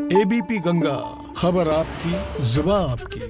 ABP Ganga, खबर आपकी, जुबान आपकी।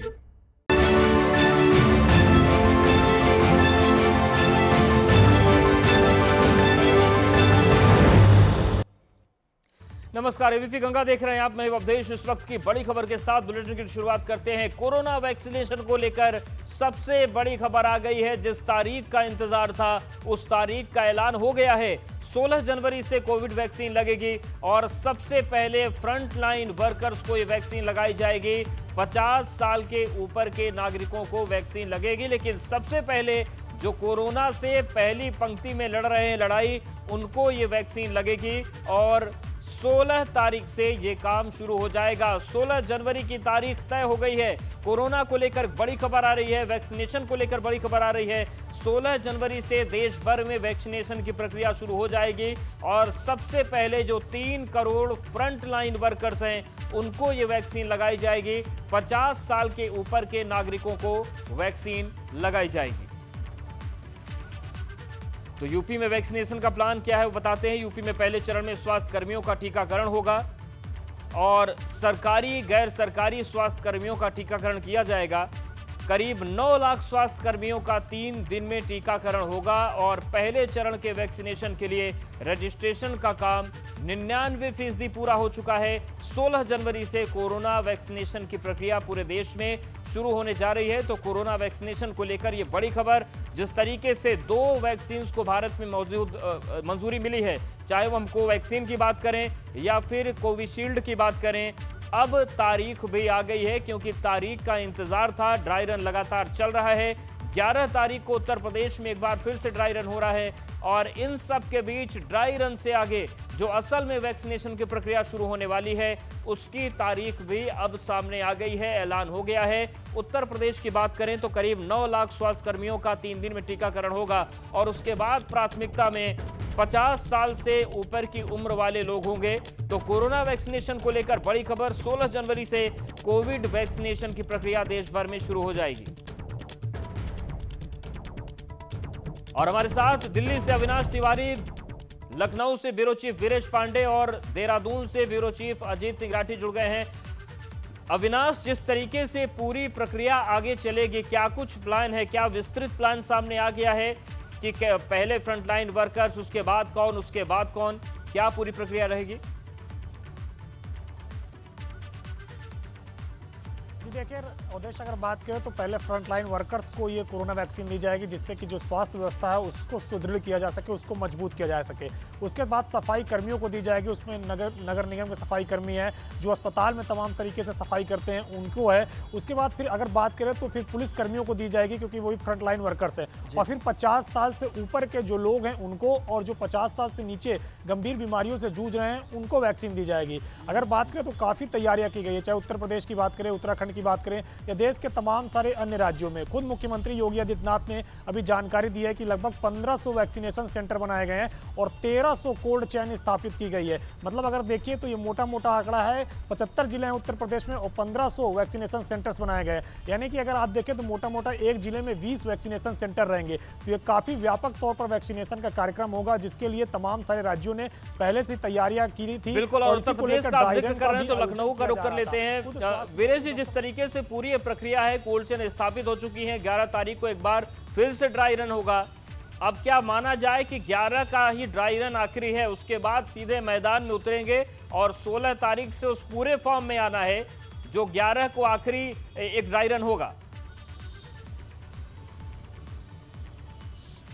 नमस्कार, एबीपी गंगा देख रहे हैं आप। मैं अवधेश इस वक्त की बड़ी खबर के साथ बुलेटिन की शुरुआत करते हैं। कोरोना वैक्सीनेशन को लेकर सबसे बड़ी खबर आ गई है। जिस तारीख का इंतजार था उस तारीख का ऐलान हो गया है। 16 जनवरी से कोविड वैक्सीन लगेगी और सबसे पहले फ्रंट लाइन वर्कर्स को ये वैक्सीन लगाई जाएगी। 50 साल के ऊपर के नागरिकों को वैक्सीन लगेगी, लेकिन सबसे पहले जो कोरोना से पहली पंक्ति में लड़ रहे हैं लड़ाई, उनको ये वैक्सीन लगेगी और 16 तारीख से ये काम शुरू हो जाएगा। 16 जनवरी की तारीख तय हो गई है। कोरोना को लेकर बड़ी खबर आ रही है, वैक्सीनेशन को लेकर बड़ी खबर आ रही है। 16 जनवरी से देश भर में वैक्सीनेशन की प्रक्रिया शुरू हो जाएगी और सबसे पहले जो 3 करोड़ फ्रंट लाइन वर्कर्स हैं उनको ये वैक्सीन लगाई जाएगी। 50 साल के ऊपर के नागरिकों को वैक्सीन लगाई जाएगी। तो यूपी में वैक्सीनेशन का प्लान क्या है वो बताते हैं। यूपी में पहले चरण में स्वास्थ्य कर्मियों का टीकाकरण होगा और सरकारी गैर सरकारी स्वास्थ्य कर्मियों का टीकाकरण किया जाएगा। करीब 9 लाख स्वास्थ्य कर्मियों का 3 दिन में टीकाकरण होगा और पहले चरण के वैक्सीनेशन के लिए रजिस्ट्रेशन का काम 99% पूरा हो चुका है। 16 जनवरी से कोरोना वैक्सीनेशन की प्रक्रिया पूरे देश में शुरू होने जा रही है। तो कोरोना वैक्सीनेशन को लेकर ये बड़ी खबर, जिस तरीके से 2 वैक्सीन को भारत में मंजूरी मिली है, चाहे वो हम कोवैक्सीन की बात करें या फिर कोविशील्ड की बात करें, अब तारीख भी आ गई है क्योंकि तारीख का इंतजार था। ड्राई रन लगातार चल रहा है। 11 तारीख को उत्तर प्रदेश में एक बार फिर से ड्राई रन हो रहा है और इन सब के बीच ड्राई रन से आगे जो असल में वैक्सीनेशन की प्रक्रिया शुरू होने वाली है उसकी तारीख भी अब सामने आ गई है, ऐलान हो गया है। उत्तर प्रदेश की बात करें तो करीब 9 लाख स्वास्थ्य कर्मियों का 3 दिन में टीकाकरण होगा और उसके बाद प्राथमिकता में 50 साल से ऊपर की उम्र वाले लोग होंगे। तो कोरोना वैक्सीनेशन को लेकर बड़ी खबर, 16 जनवरी से कोविड वैक्सीनेशन की प्रक्रिया देश भर में शुरू हो जाएगी। और हमारे साथ दिल्ली से अविनाश तिवारी, लखनऊ से ब्यूरो चीफ वीरेश पांडे और देहरादून से ब्यूरो चीफ अजीत सिंह राठी जुड़ गए हैं। अविनाश, जिस तरीके से पूरी प्रक्रिया आगे चलेगी, क्या कुछ प्लान है, क्या विस्तृत प्लान सामने आ गया है कि पहले फ्रंटलाइन वर्कर्स, उसके बाद कौन, उसके बाद कौन, क्या पूरी प्रक्रिया रहेगी? देखिए उद्देश्य अगर बात करें तो पहले फ्रंट लाइन वर्कर्स को ये कोरोना वैक्सीन दी जाएगी, जिससे कि जो स्वास्थ्य व्यवस्था है उसको सुदृढ़ किया जा सके, उसको मजबूत किया जा सके। उसके बाद सफाई कर्मियों को दी जाएगी। उसमें नगर निगम के सफाई कर्मी हैं जो अस्पताल में तमाम तरीके से सफाई करते हैं, उनको है। उसके बाद फिर अगर बात करें तो फिर पुलिस कर्मियों को दी जाएगी क्योंकि वही फ्रंट लाइन वर्कर्स है। और फिर 50 साल से ऊपर के जो लोग हैं उनको, और जो 50 साल से नीचे गंभीर बीमारियों से जूझ रहे हैं उनको वैक्सीन दी जाएगी। अगर बात करें तो काफ़ी तैयारियां की गई है, चाहे उत्तर प्रदेश की बात करें, उत्तराखंड की बात करें या देश के तमाम सारे अन्य राज्यों में। खुद मुख्यमंत्री योगी आदित्यनाथ ने अभी जानकारी दी है कि लगभग 1500 वैक्सीनेशन सेंटर बनाए गए हैं और 1300 कोल्ड चेन स्थापित की गई है। मतलब अगर देखिए तो ये मोटा मोटा आंकड़ा है। 75 जिले हैं उत्तर प्रदेश में और 1500 वैक्सीनेशन सेंटर्स बनाए गए हैं। यानी कि अगर आप देखें तो मोटा मोटा एक जिले में 20 वैक्सीनेशन सेंटर रहेंगे। तो ये काफी व्यापक तौर पर वैक्सीनेशन का कार्यक्रम होगा, जिसके लिए तमाम सारे राज्यों ने पहले से तैयारियां की थी। बिल्कुल, और उत्तर प्रदेश का आप जिक्र कर रहे हैं तो लखनऊ का रुख कर लेते हैं। वीरेश जी, जिस तरीके से पूरी ये प्रक्रिया है, कोल्ड चेन स्थापित हो चुकी है, 11 तारीख को एक बार फिर से ड्राई रन होगा। अब क्या माना जाए कि 11 का ही ड्राई रन आखिरी है, उसके बाद सीधे मैदान में उतरेंगे और 16 तारीख से उस पूरे फॉर्म में आना है जो 11 को आखिरी एक ड्राई रन होगा?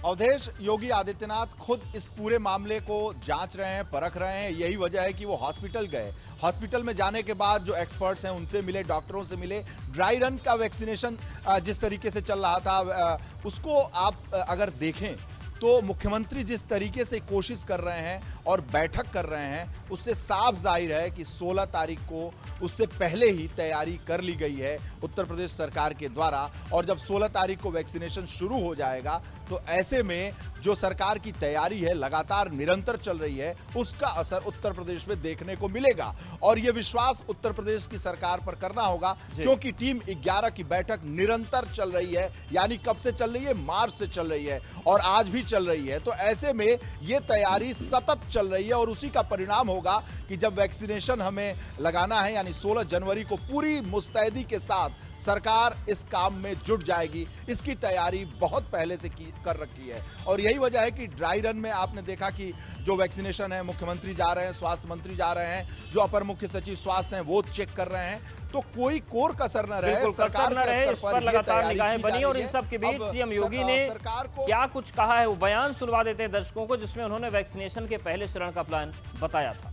अवधेश, योगी आदित्यनाथ खुद इस पूरे मामले को जांच रहे हैं, परख रहे हैं। यही वजह है कि वो हॉस्पिटल गए। हॉस्पिटल में जाने के बाद जो एक्सपर्ट्स हैं उनसे मिले, डॉक्टरों से मिले। ड्राई रन का वैक्सीनेशन जिस तरीके से चल रहा था उसको आप अगर देखें तो मुख्यमंत्री जिस तरीके से कोशिश कर रहे हैं और बैठक कर रहे हैं, उससे साफ जाहिर है कि 16 तारीख को उससे पहले ही तैयारी कर ली गई है उत्तर प्रदेश सरकार के द्वारा। और जब 16 तारीख को वैक्सीनेशन शुरू हो जाएगा तो ऐसे में जो सरकार की तैयारी है लगातार निरंतर चल रही है, उसका असर उत्तर प्रदेश में देखने को मिलेगा। और यह विश्वास उत्तर प्रदेश की सरकार पर करना होगा, क्योंकि टीम 11 की बैठक निरंतर चल रही है। यानी कब से चल रही है? मार्च से चल रही है और आज भी चल रही है। तो ऐसे में यह तैयारी सतत चल रही है और उसी का परिणाम होगा कि जब वैक्सीनेशन हमें लगाना है, यानी 16 जनवरी को पूरी मुस्तैदी के साथ सरकार इस काम में जुट जाएगी। इसकी तैयारी बहुत पहले से कर रखी है और यही वजह है कि ड्राई रन में आपने देखा कि जो वैक्सीनेशन है, मुख्यमंत्री जा रहे हैं, स्वास्थ्य मंत्री जा रहे हैं, जो अपर मुख्य सचिव स्वास्थ्य हैं वो चेक कर रहे हैं। तो कोई कोर कसर न रहे, सरकार के स्तर इस पर लगातार निगाहें बनी। और इन सब के बीच सीएम योगी ने क्या कुछ कहा है, वो बयान सुनवा देते हैं दर्शकों को, जिसमें उन्होंने वैक्सीनेशन के पहले चरण का प्लान बताया था।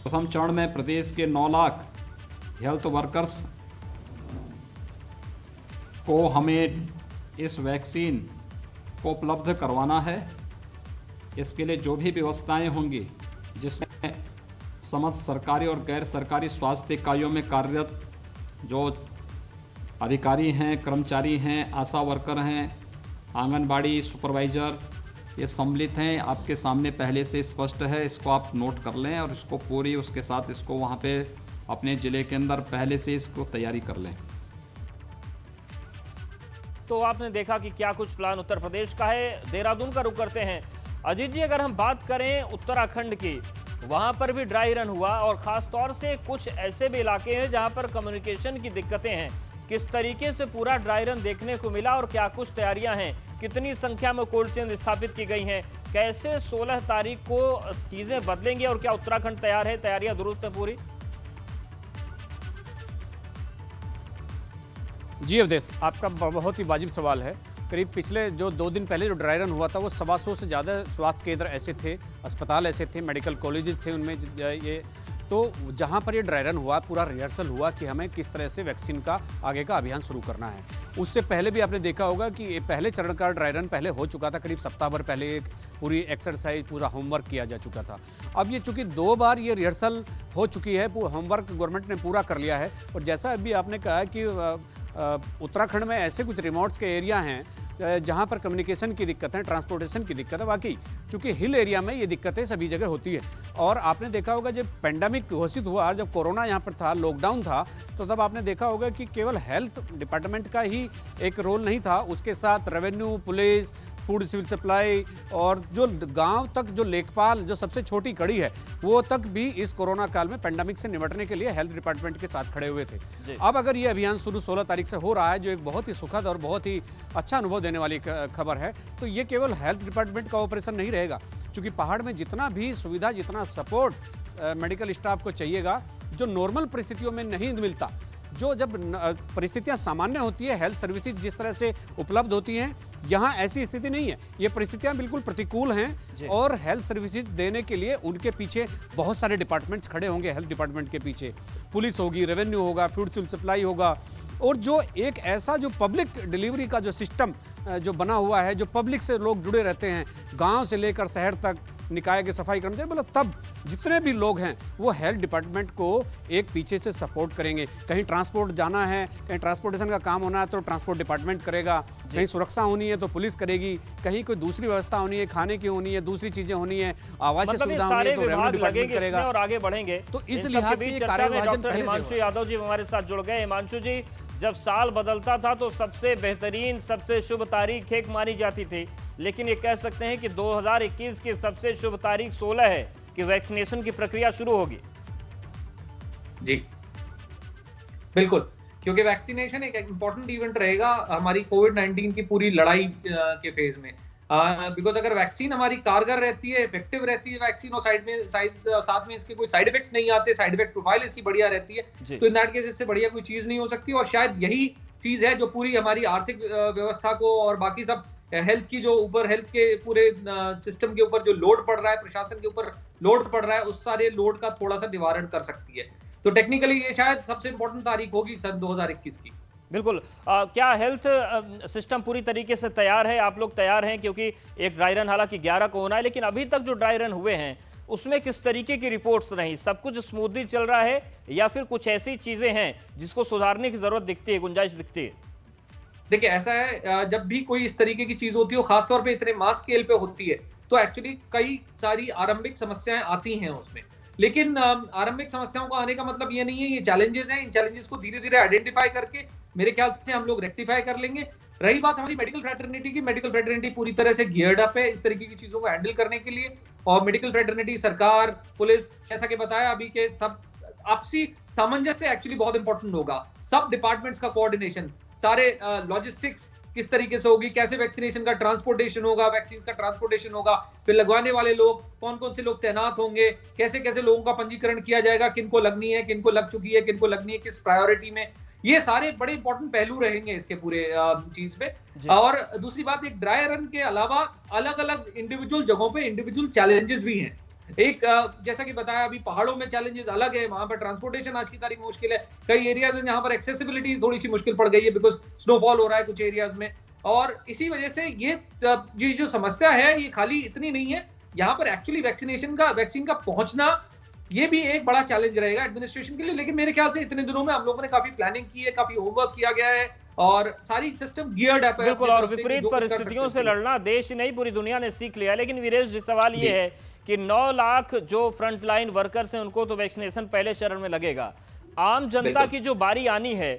प्रथम चरण में प्रदेश के 9 लाख हेल्थ वर्कर्स को हमें इस वैक्सीन को उपलब्ध करवाना है। इसके लिए जो भी व्यवस्थाएं होंगी, जिसमें समस्त सरकारी और गैर सरकारी स्वास्थ्य इकाइयों में कार्यरत जो अधिकारी हैं, कर्मचारी हैं, आशा वर्कर हैं, आंगनबाड़ी सुपरवाइजर, ये सम्मिलित हैं। आपके सामने पहले से स्पष्ट है, इसको आप नोट कर लें और इसको पूरी उसके साथ इसको वहाँ पे अपने ज़िले के अंदर पहले से इसको तैयारी कर लें। तो आपने देखा कि क्या कुछ प्लान उत्तर प्रदेश का है। देहरादून का रुख करते हैं। अजीत जी, अगर हम बात करें उत्तराखंड की, वहां पर भी ड्राई रन हुआ और खास तौर से कुछ ऐसे भी इलाके हैं जहां पर कम्युनिकेशन की दिक्कतें हैं। किस तरीके से पूरा ड्राई रन देखने को मिला और क्या कुछ तैयारियां हैं, कितनी संख्या में कोल्ड चेन स्थापित की गई हैं, कैसे 16 तारीख को चीजें बदलेंगी और क्या उत्तराखंड तैयार है, तैयारियां दुरुस्त है पूरी? जी अवधेश, आपका बहुत ही वाजिब सवाल है। करीब पिछले जो 2 दिन पहले जो ड्राई रन हुआ था, वो 125 से ज़्यादा स्वास्थ्य केंद्र ऐसे थे, अस्पताल ऐसे थे, मेडिकल कॉलेजेस थे उनमें ये। तो जहाँ पर ये ड्राई रन हुआ, पूरा रिहर्सल हुआ कि हमें किस तरह से वैक्सीन का आगे का अभियान शुरू करना है। उससे पहले भी आपने देखा होगा कि ये पहले चरण का ड्राई रन पहले हो चुका था, करीब सप्ताह भर पहले एक पूरी एक्सरसाइज, पूरा होमवर्क किया जा चुका था। अब ये चूँकि 2 बार ये रिहर्सल हो चुकी है, होमवर्क गवर्नमेंट ने पूरा कर लिया है। और जैसा अभी आपने कहा कि उत्तराखंड में ऐसे कुछ रिमोट्स के एरिया हैं जहाँ पर कम्युनिकेशन की दिक्कत है, ट्रांसपोर्टेशन की दिक्कत है। वाकई चूँकि हिल एरिया में ये दिक्कतें सभी जगह होती है। और आपने देखा होगा जब पेंडेमिक घोषित हुआ, जब कोरोना यहाँ पर था, लॉकडाउन था, तो तब आपने देखा होगा कि केवल हेल्थ डिपार्टमेंट का ही एक रोल नहीं था, उसके साथ revenue, police, food civil supply और जो गांव तक जो लेखपाल, जो सबसे छोटी कड़ी है, वो तक भी इस कोरोना काल में पेंडेमिक से निपटने के लिए हेल्थ डिपार्टमेंट के साथ खड़े हुए थे। अब अगर ये अभियान शुरू 16 तारीख से हो रहा है, जो एक बहुत ही सुखद और बहुत ही अच्छा अनुभव देने वाली खबर है, तो ये केवल हेल्थ डिपार्टमेंट का ऑपरेशन नहीं रहेगा, क्योंकि पहाड़ में जितना भी सुविधा, जितना सपोर्ट मेडिकल स्टाफ को चाहिएगा, जो नॉर्मल परिस्थितियों में नहीं मिलता, जो जब परिस्थितियां सामान्य होती है, हेल्थ सर्विसेज जिस तरह से उपलब्ध होती हैं, यहाँ ऐसी स्थिति नहीं है। ये परिस्थितियां बिल्कुल प्रतिकूल हैं और हेल्थ सर्विसेज देने के लिए उनके पीछे बहुत सारे डिपार्टमेंट्स खड़े होंगे। हेल्थ डिपार्टमेंट के पीछे पुलिस होगी, रेवेन्यू होगा, फूड सिविल सप्लाई होगा, और जो एक ऐसा जो पब्लिक डिलीवरी का जो सिस्टम जो बना हुआ है, जो पब्लिक से लोग जुड़े रहते हैं, गांव से लेकर शहर तक, निकाय के सफाई कर्मचारी, मतलब तब जितने भी लोग हैं वो हेल्थ डिपार्टमेंट को एक पीछे से सपोर्ट करेंगे। कहीं ट्रांसपोर्ट जाना है, कहीं ट्रांसपोर्टेशन का काम होना है तो ट्रांसपोर्ट डिपार्टमेंट करेगा, कहीं सुरक्षा होनी है तो पुलिस करेगी, कहीं कोई दूसरी व्यवस्था होनी है, खाने की होनी है, दूसरी चीजें होनी है, आवासीय सुविधा होनी है तो रेवेन्यू डिपार्टमेंट करेगा। और आगे बढ़ेंगे तो इस लिहाज से डॉक्टर हिमांशु यादव जी हमारे साथ जुड़ गए। हिमांशु जी, जब साल बदलता था तो सबसे बेहतरीन, सबसे शुभ तारीख एक मानी जाती थी, लेकिन ये कह सकते हैं कि 2021 की सबसे शुभ तारीख 16 है कि वैक्सीनेशन की प्रक्रिया शुरू होगी। जी बिल्कुल, क्योंकि वैक्सीनेशन एक इम्पोर्टेंट इवेंट रहेगा हमारी कोविड-19 की पूरी लड़ाई के फेज में। बिकॉज अगर वैक्सीन हमारी कारगर रहती है, इफेक्टिव रहती है वैक्सीन, और साथ में इसके कोई साइड इफेक्ट्स नहीं आते, साइड इफेक्ट प्रोफाइल इसकी बढ़िया रहती है, तो इन दैट केस इससे बढ़िया कोई चीज नहीं हो सकती। और शायद यही चीज है जो पूरी हमारी आर्थिक व्यवस्था को और बाकी सब हेल्थ की जो ऊपर, हेल्थ के पूरे सिस्टम के ऊपर जो लोड पड़ रहा है, प्रशासन के ऊपर लोड पड़ रहा है, उस सारे लोड का थोड़ा सा निवारण कर सकती है। तो टेक्निकली ये शायद सबसे इंपॉर्टेंट तारीख होगी सन 2021 की। बिल्कुल। क्या हेल्थ सिस्टम पूरी तरीके से तैयार है? आप लोग तैयार हैं? क्योंकि एक ड्राई रन हालांकि 11 को होना है, लेकिन अभी तक जो ड्राई रन हुए हैं उसमें किस तरीके की रिपोर्ट्स रही? सब कुछ स्मूथली चल रहा है या फिर कुछ ऐसी चीजें हैं जिसको सुधारने की जरूरत दिखती है, गुंजाइश दिखती है? देखिए ऐसा है, जब भी कोई इस तरीके की चीज होती है, खासतौर पे इतने मास स्केल पे होती है, तो एक्चुअली कई सारी आरंभिक समस्याएं आती हैं उसमें। लेकिन आरंभिक समस्याओं का आने का मतलब ये नहीं है, ये चैलेंजेस हैं। इन चैलेंजेस को धीरे धीरे आइडेंटिफाई करके मेरे ख्याल से हम लोग रेक्टिफाई कर लेंगे। रही बात हमारी मेडिकल फ्रेटर्निटी की, मेडिकल फ्रेटर्निटी पूरी तरह से गियर्ड अप है इस तरीके की चीजों को हैंडल करने के लिए। और मेडिकल फ्रेटर्निटी, सरकार, पुलिस, जैसा कि बताया अभी के सब आपसी सामंजस्य एक्चुअली बहुत इंपॉर्टेंट होगा। सब डिपार्टमेंट्स का कोऑर्डिनेशन, सारे लॉजिस्टिक्स किस तरीके से होगी, कैसे वैक्सीनेशन का ट्रांसपोर्टेशन होगा, वैक्सीन का ट्रांसपोर्टेशन होगा, फिर लगवाने वाले लोग कौन कौन से लोग तैनात होंगे, कैसे कैसे लोगों का पंजीकरण किया जाएगा, किनको लगनी है, किनको लग चुकी है, किनको लगनी है, किस प्रायोरिटी में, ये सारे बड़े इंपॉर्टेंट पहलू रहेंगे इसके पूरे चीज पे। और दूसरी बात, एक ड्राई रन के अलावा अलग अलग इंडिविजुअल जगहों पे इंडिविजुअल चैलेंजेस भी हैं। एक जैसा कि बताया अभी पहाड़ों में चैलेंजेस अलग है, वहां पर ट्रांसपोर्टेशन आज की तारीख में मुश्किल है। कई एरियाज में जहां पर एक्सेसिबिलिटी थोड़ी सी मुश्किल पड़ गई है बिकॉज स्नोफॉल हो रहा है कुछ एरियाज में। और इसी वजह से ये जो समस्या है ये खाली इतनी नहीं है, यहाँ पर एक्चुअली वैक्सीन का पहुंचना ये भी एक बड़ा चैलेंज रहेगा एडमिनिस्ट्रेशन के लिए। लेकिन मेरे ख्याल से इतने दिनों में हम लोगों ने काफी प्लानिंग की है, काफी होमवर्क किया गया है और सारी सिस्टम गियर्ड अप है। बिल्कुल, और विपरीत परिस्थितियों से लड़ना देश नहीं पूरी दुनिया ने सीख लिया। लेकिन वीरेश जी, सवाल ये है कि 9 लाख जो फ्रंट लाइन वर्कर्स हैं उनको तो वैक्सीनेशन पहले चरण में लगेगा। आम जनता की जो बारी आनी है,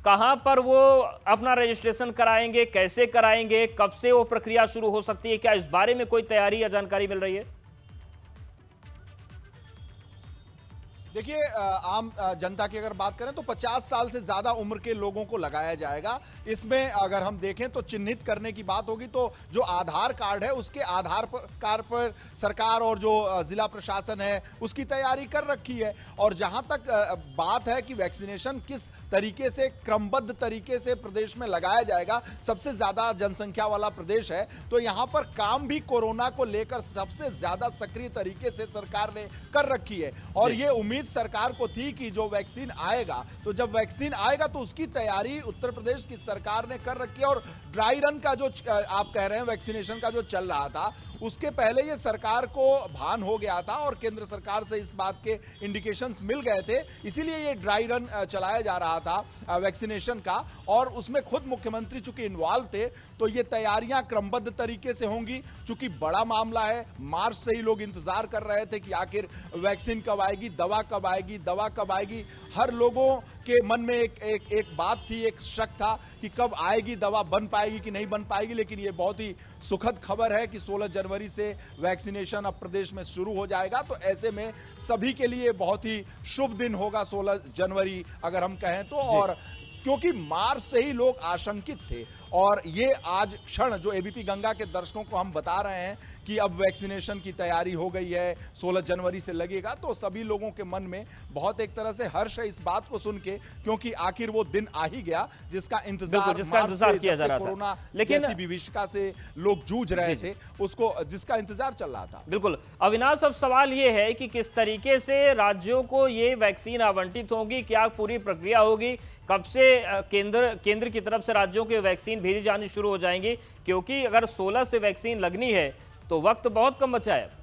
कहां पर वो अपना रजिस्ट्रेशन कराएंगे, कैसे कराएंगे, कब से वो प्रक्रिया शुरू हो सकती है? क्या इस बारे में कोई तैयारी या जानकारी मिल रही है? देखिए, आम जनता की अगर बात करें तो 50 साल से ज्यादा उम्र के लोगों को लगाया जाएगा। इसमें अगर हम देखें तो चिन्हित करने की बात होगी तो जो आधार कार्ड है उसके आधार कार्ड पर सरकार और जो जिला प्रशासन है उसकी तैयारी कर रखी है। और जहां तक बात है कि वैक्सीनेशन किस तरीके से क्रमबद्ध तरीके से प्रदेश में लगाया जाएगा, सबसे ज्यादा जनसंख्या वाला प्रदेश है तो यहां पर काम भी कोरोना को लेकर सबसे ज्यादा सक्रिय तरीके से सरकार ने कर रखी है। और ये उम्मीद सरकार को थी कि जो वैक्सीन आएगा, तो जब वैक्सीन आएगा तो उसकी तैयारी उत्तर प्रदेश की सरकार ने कर रखी है। और ड्राई रन का जो आप कह रहे हैं वैक्सीनेशन का जो चल रहा था, उसके पहले ये सरकार को भान हो गया था और केंद्र सरकार से इस बात के इंडिकेशंस मिल गए थे, इसीलिए ये ड्राई रन चलाया जा रहा था वैक्सीनेशन का। और उसमें खुद मुख्यमंत्री चूंकि इन्वॉल्व थे तो ये तैयारियां क्रमबद्ध तरीके से होंगी। चूंकि बड़ा मामला है, मार्च से ही लोग इंतजार कर रहे थे कि आखिर वैक्सीन कब आएगी, दवा कब आएगी, दवा कब आएगी। हर लोगों के मन में एक बात थी, एक शक था कि कब आएगी दवा, बन पाएगी कि नहीं बन पाएगी। लेकिन ये बहुत ही सुखद खबर है कि 16 जनवरी से वैक्सीनेशन अब प्रदेश में शुरू हो जाएगा। तो ऐसे में सभी के लिए बहुत ही शुभ दिन होगा 16 जनवरी अगर हम कहें तो। और क्योंकि मार्च से ही लोग आशंकित थे और ये आज क्षण जो एबीपी गंगा के दर्शकों को हम बता रहे हैं कि अब वैक्सीनेशन की तैयारी हो गई है, 16 जनवरी से लगेगा, तो सभी लोगों के मन में बहुत एक तरह से हर्ष है इस बात को सुन के, क्योंकि आखिर वो दिन आ ही गया जिसका इंतजार किया जा रहा था। कोरोना लेकिन जैसी विभीषिका से लोग जूझ रहे थे, उसको जिसका इंतजार चल रहा था। बिल्कुल अविनाश, अब सवाल ये है कि किस तरीके से राज्यों को ये वैक्सीन आवंटित होगी, क्या पूरी प्रक्रिया होगी, कब से केंद्र की तरफ से राज्यों के वैक्सीन भेजी जानी शुरू हो जाएंगी? क्योंकि अगर 16 से वैक्सीन लगनी है तो वक्त बहुत कम बचा है।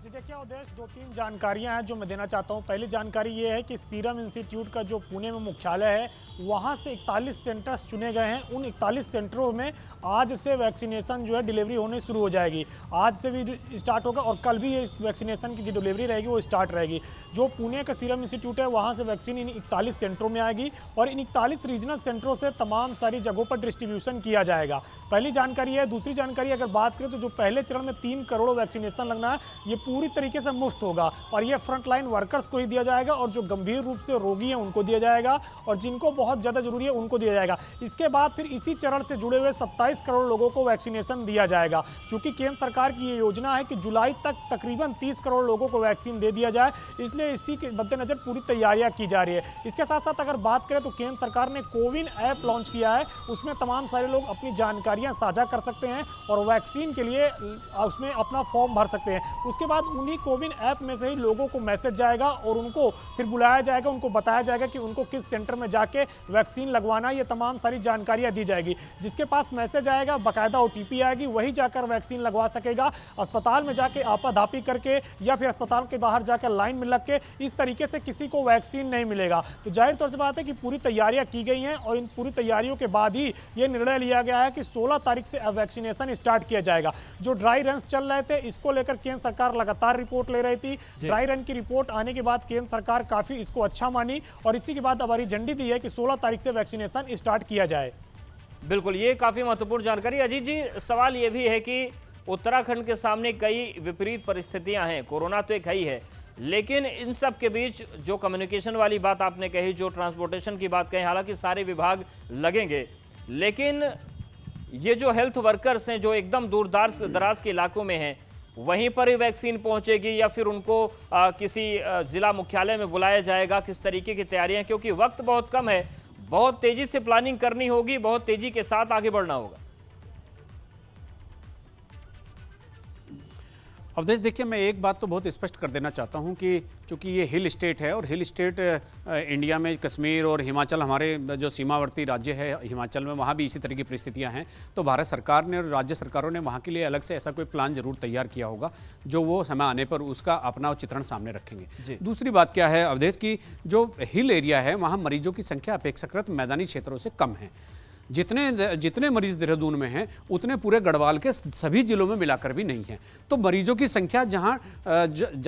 देखिए उद्देश्य, 2-3 जानकारियां हैं जो मैं देना चाहता हूं। पहली जानकारी ये है कि सीरम इंस्टीट्यूट का जो पुणे में मुख्यालय है वहां से 41 सेंटर्स चुने गए हैं। उन 41 सेंटरों में आज से वैक्सीनेशन जो है डिलीवरी होने शुरू हो जाएगी। आज से भी स्टार्ट होगा और कल भी ये वैक्सीनेशन की जो डिलीवरी रहेगी वो स्टार्ट रहेगी। जो पुणे का सीरम इंस्टीट्यूट है वहाँ से वैक्सीन इन 41 सेंटरों में आएगी और इन 41 रीजनल सेंटरों से तमाम सारी जगहों पर डिस्ट्रीब्यूशन किया जाएगा। पहली जानकारी है। दूसरी जानकारी अगर बात करें तो जो पहले चरण में 3 करोड़ वैक्सीनेशन लगना है ये पूरी तरीके से मुफ्त होगा और ये फ्रंटलाइन वर्कर्स को ही दिया जाएगा और जो गंभीर रूप से रोगी हैं उनको दिया जाएगा और जिनको बहुत ज़्यादा जरूरी है उनको दिया जाएगा। इसके बाद फिर इसी चरण से जुड़े हुए 27 करोड़ लोगों को वैक्सीनेशन दिया जाएगा। चूंकि केंद्र सरकार की ये योजना है कि जुलाई तक तकरीबन 30 करोड़ लोगों को वैक्सीन दे दिया जाए, इसलिए इसी के मद्देनजर पूरी तैयारियां की जा रही है। इसके साथ साथ अगर बात करें तो केंद्र सरकार ने कोविन ऐप लॉन्च किया है, उसमें तमाम सारे लोग अपनी जानकारियां साझा कर सकते हैं और वैक्सीन के लिए उसमें अपना फॉर्म भर सकते हैं। उसके बाद उन्हीं कोविन ऐप में से ही लोगों को मैसेज जाएगा और उनको फिर बुलाया जाएगा, उनको बताया जाएगा कि उनको किस सेंटर में जाके वैक्सीन लगवाना, ये तमाम सारी जानकारियां दी जाएगी। जिसके पास मैसेज आएगा, बाकायदा OTP आएगी, वही जाकर वैक्सीन लगवा सकेगा। अस्पताल में जाके आपाधापी करके या फिर अस्पताल के बाहर जाकर लाइन में लग के इस तरीके से किसी को वैक्सीन नहीं मिलेगा। तो जाहिर तौर से बात है कि पूरी तैयारियां की गई हैं और इन पूरी तैयारियों के बाद ही ये निर्णय लिया गया है कि 16 तारीख से अब वैक्सीनेशन स्टार्ट किया जाएगा। जो ड्राई रन चल रहे थे, इसको लेकर केंद्र सरकार लगातार रिपोर्ट ले रही थी। ड्राई रन की रिपोर्ट आने के बाद केंद्र सरकार काफी इसको अच्छा मानी और इसी के बाद अब हरी झंडी दी है कि 16 तारीख से वैक्सीनेशन स्टार्ट किया जाए। बिल्कुल, ये काफी महत्वपूर्ण जानकारी। अजीत जी, सवाल ये भी है कि उत्तराखंड के सामने कई विपरीत परिस्थितियां हैं, कोरोना तो एक ही है, लेकिन इन सब के बीच जो कम्युनिकेशन वाली बात आपने कही, जो ट्रांसपोर्टेशन की बात कही, हालांकि सारे विभाग लगेंगे, लेकिन ये जो हेल्थ वर्कर्स हैं जो एकदम दूर दराज के इलाकों में हैं, वहीं पर ही वैक्सीन पहुंचेगी या फिर उनको किसी जिला मुख्यालय में बुलाया जाएगा? किस तरीके की तैयारियां, क्योंकि वक्त बहुत कम है, बहुत तेजी से प्लानिंग करनी होगी, बहुत तेजी के साथ आगे बढ़ना होगा। अवधेश, देखिए, मैं एक बात तो बहुत स्पष्ट कर देना चाहता हूं कि चूंकि ये हिल स्टेट है और हिल स्टेट इंडिया में कश्मीर और हिमाचल, हमारे जो सीमावर्ती राज्य है हिमाचल में, वहाँ भी इसी तरह की परिस्थितियां हैं। तो भारत सरकार ने और राज्य सरकारों ने वहाँ के लिए अलग से ऐसा कोई प्लान जरूर तैयार किया होगा जो वो समय आने पर उसका अपना चित्रण सामने रखेंगे। दूसरी बात क्या है अवधेश की, जो हिल एरिया है वहाँ मरीजों की संख्या अपेक्षाकृत मैदानी क्षेत्रों से कम है। जितने मरीज देहरादून में हैं उतने पूरे गढ़वाल के सभी जिलों में मिलाकर भी नहीं है। तो मरीजों की संख्या जहां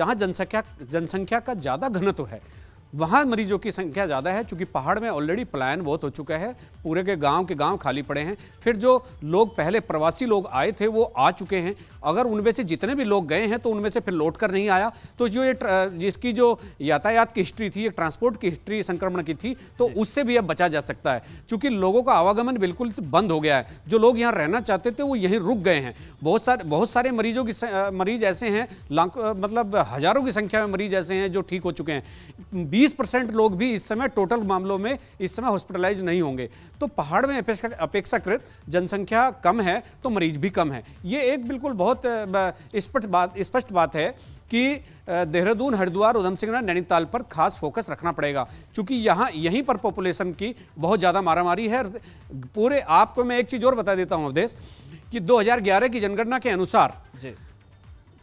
जनसंख्या का ज़्यादा घनत्व है वहाँ मरीजों की संख्या ज़्यादा है। चूँकि पहाड़ में ऑलरेडी पलायन बहुत हो चुका है, पूरे के गांव खाली पड़े हैं। फिर जो लोग पहले प्रवासी लोग आए थे वो आ चुके हैं। अगर उनमें से जितने भी लोग गए हैं तो उनमें से फिर लौट कर नहीं आया, तो जो ये जिसकी जो यातायात की हिस्ट्री थी, ये ट्रांसपोर्ट की हिस्ट्री संक्रमण की थी, तो उससे भी अब बचा जा सकता है। चूँकि लोगों का आवागमन बिल्कुल बंद हो गया है, जो लोग यहाँ रहना चाहते थे वो यहीं रुक गए हैं। बहुत सारे मरीज ऐसे हैं, मतलब हजारों की संख्या में मरीज ऐसे हैं जो ठीक हो चुके हैं। 20% लोग भी इस समय टोटल मामलों में इस समय हॉस्पिटलाइज नहीं होंगे। तो पहाड़ में अपेक्षाकृत जनसंख्या कम है तो मरीज भी कम है। ये एक बिल्कुल बहुत स्पष्ट बात है कि देहरादून, हरिद्वार, उधमसिंह नगर, नैनीताल पर खास फोकस रखना पड़ेगा, क्योंकि यहीं पर पॉपुलेशन की बहुत ज़्यादा मारामारी है। पूरे आपको मैं एक चीज़ और बता देता हूँ अवधेश कि 2011 की जनगणना के अनुसार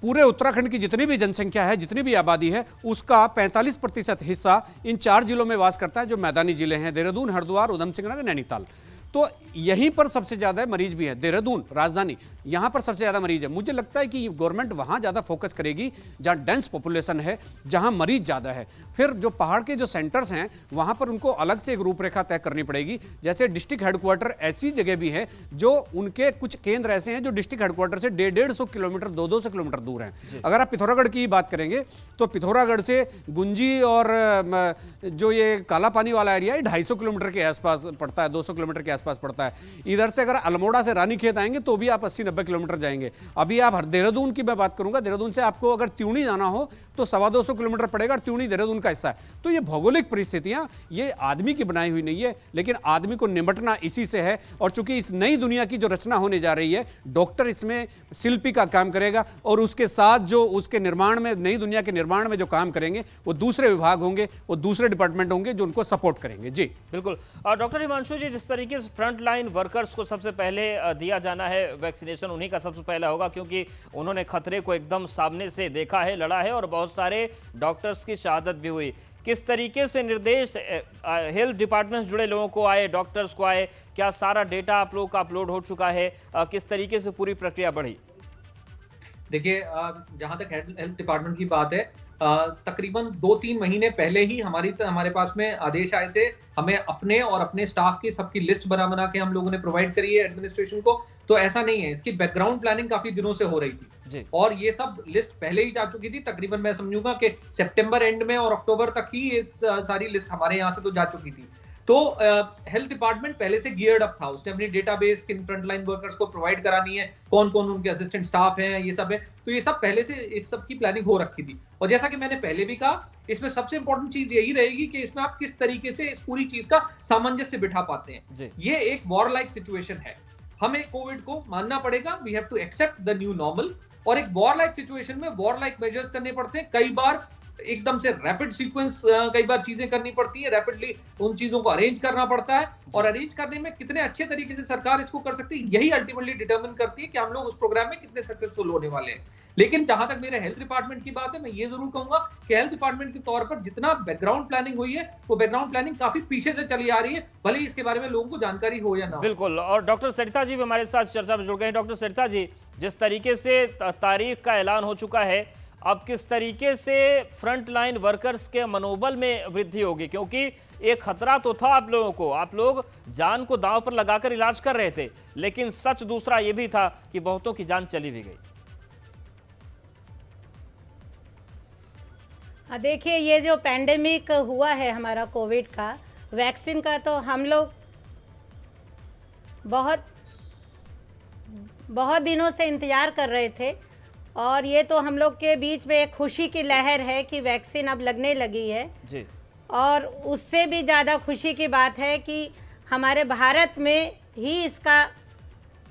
पूरे उत्तराखंड की जितनी भी जनसंख्या है, जितनी भी आबादी है, उसका 45% हिस्सा इन 4 जिलों में वास करता है जो मैदानी जिले हैं, देहरादून, हरिद्वार, उधमसिंह नगर, नैनीताल। तो यहीं पर सबसे ज़्यादा मरीज भी है। देहरादून राजधानी, यहाँ पर सबसे ज़्यादा मरीज है। मुझे लगता है कि गवर्नमेंट वहाँ ज़्यादा फोकस करेगी जहाँ डेंस पॉपुलेशन है, जहाँ मरीज ज़्यादा है। फिर जो पहाड़ के जो सेंटर्स हैं वहाँ पर उनको अलग से एक रूपरेखा तय करनी पड़ेगी। जैसे डिस्ट्रिक्ट हेडक्वार्टर ऐसी जगह भी है जो उनके कुछ केंद्र ऐसे हैं जो डिस्ट्रिक्ट हेडक्वार्टर से 150 किलोमीटर, 200 किलोमीटर दूर हैं। अगर आप पिथौरागढ़ की बात करेंगे तो पिथौरागढ़ से गुंजी और जो ये काला पानी वाला एरिया है 250 किलोमीटर के आसपास पड़ता है, 200 किलोमीटर के आसपास पड़ता है। इधर से अगर अल्मोड़ा से रानीखेत आएंगे तो भी आप 80-90 किलोमीटर जाएंगे। अभी आप देहरादून की मैं बात करूंगा, देहरादून से आपको अगर त्यूणी जाना हो तो 250 किलोमीटर पड़ेगा और त्यूणी देहरादून का हिस्सा है। तो ये भौगोलिक परिस्थितियां ये आदमी की बनाई हुई नहीं है, लेकिन आदमी को निपटना इसी से है। और चूंकि इस नई दुनिया की जो रचना होने जा रही है, डॉक्टर इसमें शिल्पी का काम करेगा और उसके साथ जो उसके निर्माण में, नई दुनिया के निर्माण में जो काम करेंगे वो दूसरे विभाग होंगे, वो दूसरे डिपार्टमेंट होंगे जो उनको सपोर्ट करेंगे। जी बिल्कुल। डॉक्टर हिमांशु जी, जिस तरीके से फ्रंट लाइन वर्कर्स को सबसे पहले दिया जाना है वैक्सीनेशन, उन्हीं का सबसे पहला होगा क्योंकि उन्होंने खतरे को एकदम सामने से देखा है, लड़ा है और बहुत सारे डॉक्टर्स की शहादत भी हुई। किस तरीके से निर्देश हेल्थ डिपार्टमेंट जुड़े लोगों को आए, डॉक्टर्स को आए? क्या सारा डेटा आप लोगों का अपलोड हो चुका है? किस तरीके से पूरी प्रक्रिया बढ़ी? देखिए, जहां तक हेल्थ डिपार्टमेंट की बात है, तकरीबन 2-3 महीने पहले ही हमारे पास में आदेश आए थे। हमें अपने और अपने स्टाफ की सबकी लिस्ट बना के हम लोगों ने प्रोवाइड करी है एडमिनिस्ट्रेशन को। तो ऐसा नहीं है, इसकी बैकग्राउंड प्लानिंग काफी दिनों से हो रही थी और ये सब लिस्ट पहले ही जा चुकी थी। तकरीबन मैं समझूंगा कि सितंबर एंड में और अक्टूबर तक ही ये सारी लिस्ट हमारे यहाँ से तो जा चुकी थी। तो हेल्थ डिपार्टमेंट पहले से गियर्ड अप था, उसने अपनी डेटाबेस किन फ्रंटलाइन वर्कर्स को प्रोवाइड करानी है, कौन कौन उनके असिस्टेंट स्टाफ हैं, ये सब है। तो ये सब पहले से इस सब की प्लानिंग हो रखी थी। और जैसा कि मैंने पहले भी कहा, इसमें सबसे इंपॉर्टेंट चीज यही रहेगी कि इसमें आप किस तरीके से इस पूरी चीज का सामंजस्य बिठा पाते हैं। ये एक वॉर लाइक सिचुएशन है, हमें कोविड को मानना पड़ेगा। We have to accept the new normal और एक वॉर लाइक सिचुएशन में वॉर लाइक मेजर्स करने पड़ते हैं। कई बार एकदम से रैपिड सीक्वेंस कई बार चीजें करनी पड़ती है, रैपिडली उन चीजों को अरेंज करना पड़ता है, और अरेंज करने में कितने अच्छे तरीके से सरकार इसको कर सकती है, यही अल्टीमेटली डिटरमिन करती है कि हम लोग उस प्रोग्राम में कितने सक्सेसफुल होने वाले हैं। लेकिन जहां तक मेरे हेल्थ डिपार्टमेंट की बात है, मैं ये जरूर कहूंगा कि हेल्थ डिपार्टमेंट के तौर पर जितना बैकग्राउंड प्लानिंग हुई है, वो बैकग्राउंड प्लानिंग काफी पीछे से चली आ रही है, भले ही इसके बारे में लोगों को जानकारी हो या ना। बिल्कुल। और डॉक्टर सरिता जी भी हमारे साथ चर्चा में जुड़ गए हैं। डॉक्टर सरिता जी, जिस तरीके से तारीख का ऐलान हो चुका है, अब किस तरीके से फ्रंट लाइन वर्कर्स के मनोबल में वृद्धि होगी? क्योंकि एक खतरा तो था आप लोगों को, आप लोग जान को दांव पर लगाकर इलाज कर रहे थे, लेकिन सच दूसरा यह भी था कि बहुतों की जान चली भी गई। देखिए, ये जो पैंडेमिक हुआ है हमारा कोविड का, वैक्सीन का, तो हम लोग बहुत दिनों से इंतज़ार कर रहे थे, और ये तो हम लोग के बीच में एक खुशी की लहर है कि वैक्सीन अब लगने लगी है जी। और उससे भी ज़्यादा खुशी की बात है कि हमारे भारत में ही इसका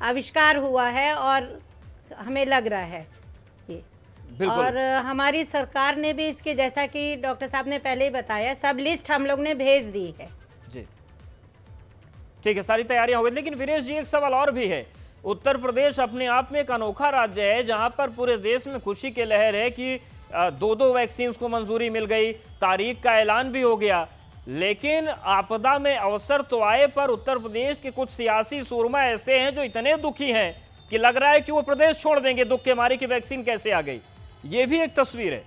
आविष्कार हुआ है और हमें लग रहा है ये। और हमारी सरकार ने भी इसकी, जैसा कि डॉक्टर साहब ने पहले ही बताया, सब लिस्ट हम लोग ने भेज दी है जी। ठीक है, सारी तैयारियां हो गई। लेकिन वीरेश जी, एक सवाल और भी है। उत्तर प्रदेश अपने आप में एक अनोखा राज्य है जहां पर पूरे देश में खुशी की लहर है कि 2 वैक्सीन को मंजूरी मिल गई, तारीख का ऐलान भी हो गया, लेकिन आपदा में अवसर तो आए पर उत्तर प्रदेश के कुछ सियासी सूरमा ऐसे हैं जो इतने दुखी हैं कि लग रहा है कि वो प्रदेश छोड़ देंगे दुख के मारे कि वैक्सीन कैसे आ गई। ये भी एक तस्वीर है।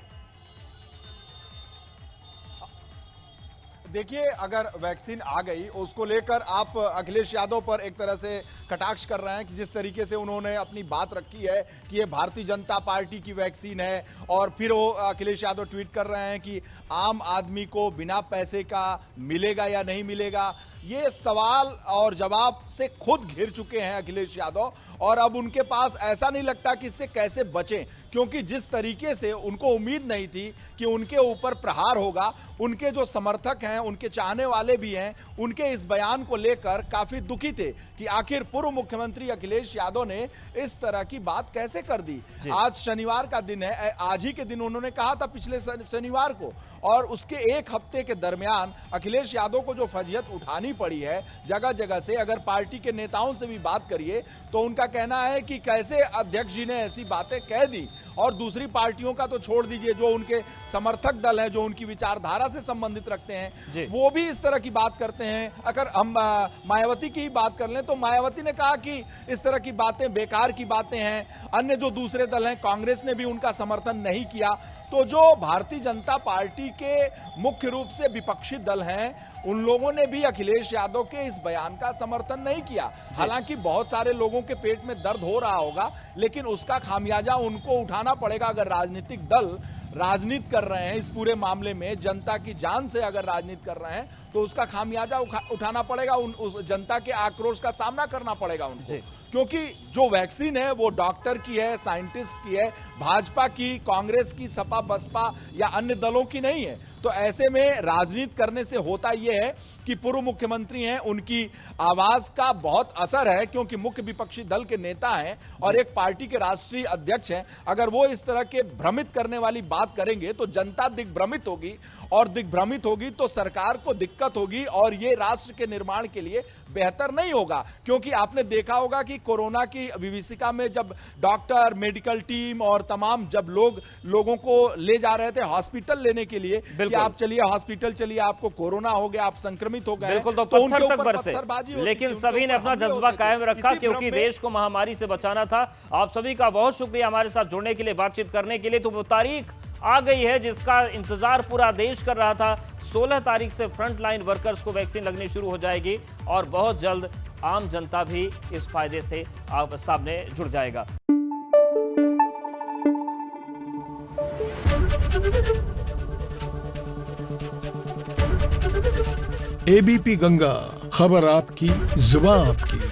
देखिए, अगर वैक्सीन आ गई उसको लेकर आप अखिलेश यादव पर एक तरह से कटाक्ष कर रहे हैं कि जिस तरीके से उन्होंने अपनी बात रखी है कि ये भारतीय जनता पार्टी की वैक्सीन है, और फिर वो अखिलेश यादव ट्वीट कर रहे हैं कि आम आदमी को बिना पैसे का मिलेगा या नहीं मिलेगा। ये सवाल और जवाब से खुद घिर चुके हैं अखिलेश यादव, और अब उनके पास ऐसा नहीं लगता कि इससे कैसे बचें, क्योंकि जिस तरीके से उनको उम्मीद नहीं थी कि उनके ऊपर प्रहार होगा, उनके जो समर्थक हैं, उनके चाहने वाले भी हैं, उनके इस बयान को लेकर काफी दुखी थे कि आखिर पूर्व मुख्यमंत्री अखिलेश यादव ने इस तरह की बात कैसे कर दी। आज शनिवार का दिन है, आज ही के दिन उन्होंने कहा था पिछले शनिवार को, और उसके एक हफ्ते के दरमियान अखिलेश यादव को जो फजीहत उठानी पड़ी है जगह जगह से, अगर पार्टी के नेताओं से भी बात करिए तो उनका कहना है कि कैसे अध्यक्ष जी ने ऐसी बातें कह दी। और दूसरी पार्टियों का तो छोड़ दीजिए, जो उनके समर्थक दल हैं, जो उनकी विचारधारा से संबंधित रखते हैं, वो भी इस तरह की बात करते हैं। अगर हम मायावती की ही बात कर लें तो मायावती ने कहा कि इस तरह की बातें बेकार की बातें हैं। अन्य जो दूसरे दल हैं, कांग्रेस ने भी उनका समर्थन नहीं किया। तो जो भारतीय जनता पार्टी के मुख्य रूप से विपक्षी दल हैं, उन लोगों ने भी अखिलेश यादव के इस बयान का समर्थन नहीं किया। हालांकि बहुत सारे लोगों के पेट में दर्द हो रहा होगा, लेकिन उसका खामियाजा उनको उठाना पड़ेगा। अगर राजनीतिक दल राजनीति कर रहे हैं इस पूरे मामले में, जनता की जान से अगर राजनीति कर रहे हैं, तो उसका खामियाजा उठाना पड़ेगा। उस जनता के आक्रोश का सामना करना पड़ेगा उनको, क्योंकि जो वैक्सीन है वो डॉक्टर की है, साइंटिस्ट की है, भाजपा की, कांग्रेस की, सपा बसपा या अन्य दलों की नहीं है। तो ऐसे में राजनीति करने से होता यह है कि पूर्व मुख्यमंत्री हैं, उनकी आवाज का बहुत असर है, क्योंकि मुख्य विपक्षी दल के नेता हैं और एक पार्टी के राष्ट्रीय अध्यक्ष हैं। अगर वो इस तरह के भ्रमित करने वाली बात करेंगे तो जनता दिग्भ्रमित होगी, और दिग्भ्रमित होगी तो सरकार को दिक्कत होगी, और ये राष्ट्र के निर्माण के लिए बेहतर नहीं होगा। क्योंकि आपने देखा होगा कि कोरोना की विभीषिका में जब डॉक्टर, मेडिकल टीम और तमाम जब लोगों को ले जा रहे थे हॉस्पिटल लेने के लिए कि आप चलिए हॉस्पिटल चलिए, आपको कोरोना हो गया, आप संक्रमित हो गए, बिल्कुल, तो पत्थर तक बरसे, लेकिन सभी ने अपना जज्बा कायम रखा क्योंकि देश को महामारी से बचाना था। आप सभी का बहुत शुक्रिया हमारे साथ जुड़ने के लिए, बातचीत करने के लिए। तो वो तारीख आ गई है जिसका इंतजार पूरा देश कर रहा था। 16 तारीख से फ्रंट लाइन वर्कर्स को वैक्सीन लगनी शुरू हो जाएगी, और बहुत जल्द आम जनता भी इस फायदे से आप सामने जुड़ जाएगा। एबीपी गंगा, खबर आपकी, जुबान आपकी।